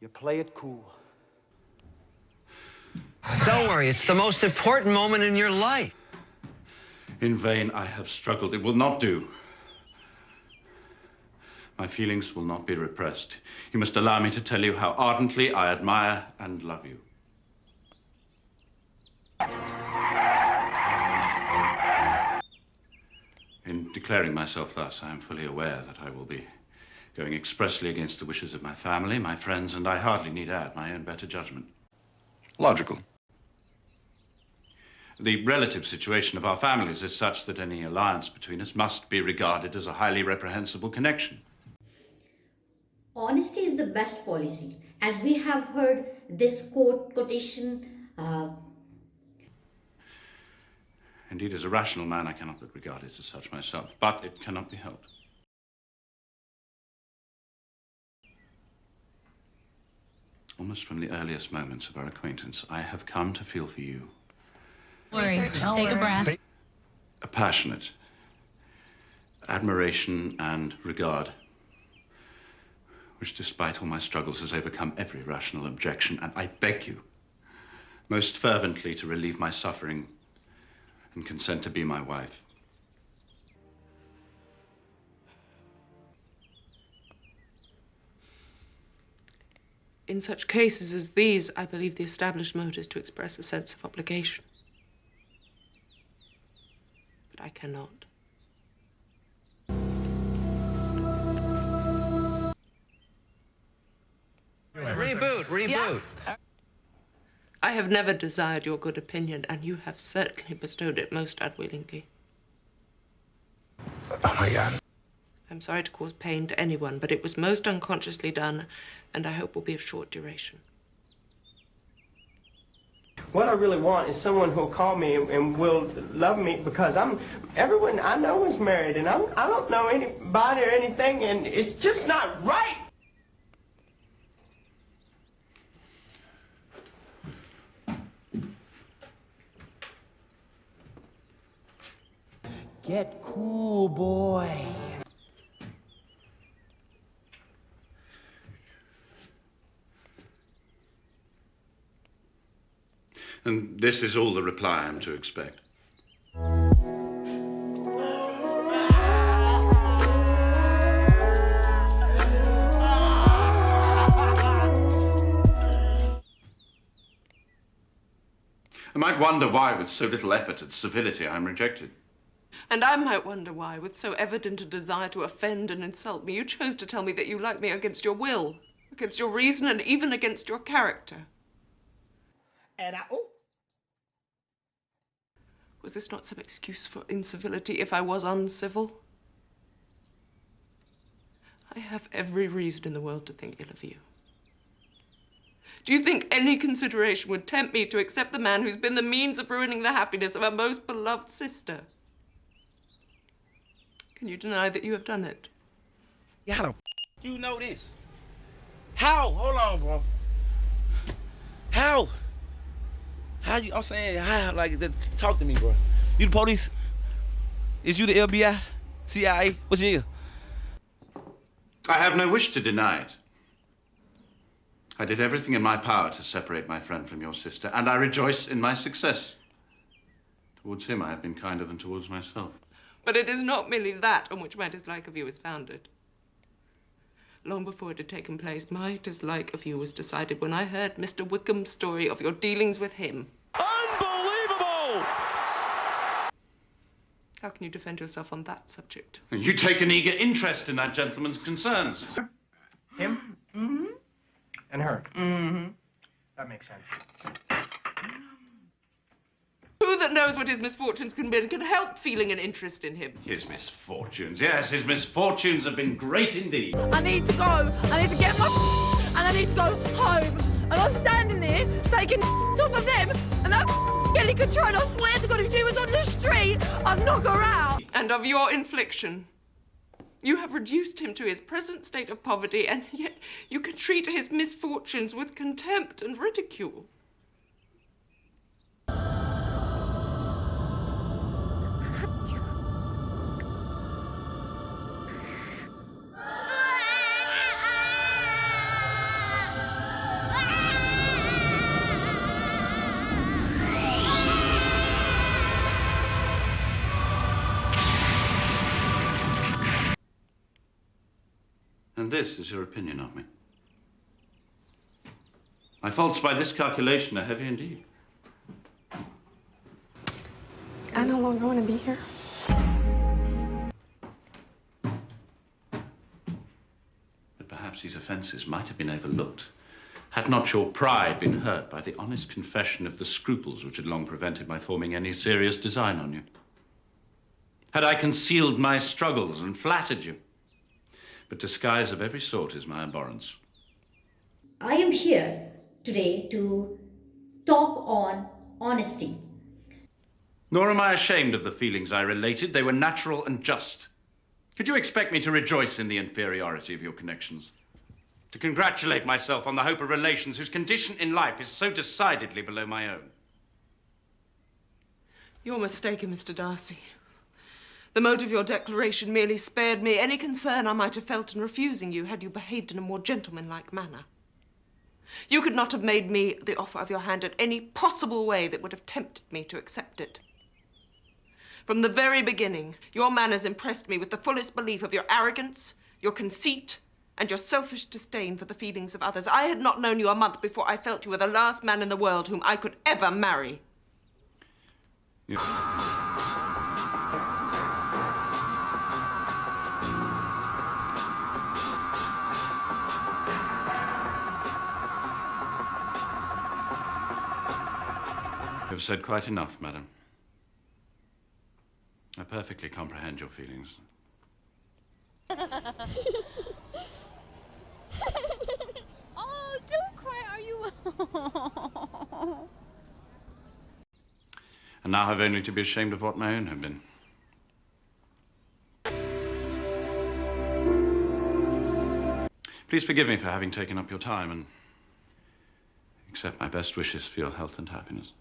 You play it cool. Don't worry, it's the most important moment in your life. In vain I have struggled. It will not do. My feelings will not be repressed. You must allow me to tell you how ardently I admire and love you. In declaring myself thus, I am fully aware that I will be going expressly against the wishes of my family, my friends, and I hardly need add my own better judgment. Logical. The relative situation of our families is such that any alliance between us must be regarded as a highly reprehensible connection. Honesty is the best policy. As we have heard this quotation. Indeed, as a rational man, I cannot but regard it as such myself, but it cannot be helped. Almost from the earliest moments of our acquaintance, I have come to feel for you Take a breath. a passionate admiration and regard, which, despite all my struggles, has overcome every rational objection, and I beg you most fervently to relieve my suffering and consent to be my wife. In such cases as these, I believe the established mode is to express a sense of obligation. But I cannot. Reboot. Yeah. I have never desired your good opinion, and you have certainly bestowed it most unwillingly. Oh, my God. I'm sorry to cause pain to anyone, but it was most unconsciously done, and I hope will be of short duration. What I really want is someone who'll call me and will love me, because everyone I know is married, and I don't know anybody or anything, and it's just not right. Get cool, boy. And this is all the reply I am to expect. I might wonder why, with so little effort at civility, I am rejected. And I might wonder why, with so evident a desire to offend and insult me, you chose to tell me that you like me against your will, against your reason, and even against your character. And Was this not some excuse for incivility if I was uncivil? I have every reason in the world to think ill of you. Do you think any consideration would tempt me to accept the man who's been the means of ruining the happiness of a most beloved sister? Can you deny that you have done it? How the you know this? How? Hold on, bro. How? How you? I'm saying how? Like, talk to me, bro. You the police? Is you the FBI? CIA? What's you? I have no wish to deny it. I did everything in my power to separate my friend from your sister, and I rejoice in my success. Towards him, I have been kinder than towards myself. But it is not merely that on which my dislike of you is founded. Long before it had taken place, my dislike of you was decided when I heard Mr. Wickham's story of your dealings with him. Unbelievable! How can you defend yourself on that subject? You take an eager interest in that gentleman's concerns. Him? Mm-hmm. And her? Mm-hmm. That makes sense. Who that knows what his misfortunes can be can help feeling an interest in him? His misfortunes, yes, his misfortunes have been great indeed. I need to go. I need to get my and I need to go home. And I'm standing here taking off of them, and that Kelly control. I swear to God, if she was on the street, I'd knock her out. And of your infliction. You have reduced him to his present state of poverty, and yet you can treat his misfortunes with contempt and ridicule. And this is your opinion of me. My faults by this calculation are heavy indeed. I no longer want to be here. But perhaps these offenses might have been overlooked had not your pride been hurt by the honest confession of the scruples which had long prevented my forming any serious design on you. Had I concealed my struggles and flattered you. But disguise of every sort is my abhorrence. I am here today to talk on honesty. Nor am I ashamed of the feelings I related. They were natural and just. Could you expect me to rejoice in the inferiority of your connections? To congratulate myself on the hope of relations whose condition in life is so decidedly below my own? You're mistaken, Mr. Darcy. The motive of your declaration merely spared me any concern I might have felt in refusing you had you behaved in a more gentlemanlike manner. You could not have made me the offer of your hand in any possible way that would have tempted me to accept it. From the very beginning, your manners impressed me with the fullest belief of your arrogance, your conceit, and your selfish disdain for the feelings of others. I had not known you a month before I felt you were the last man in the world whom I could ever marry. You... You have said quite enough, madam. I perfectly comprehend your feelings. Oh, don't cry, are you? And now I've only to be ashamed of what my own have been. Please forgive me for having taken up your time and accept my best wishes for your health and happiness.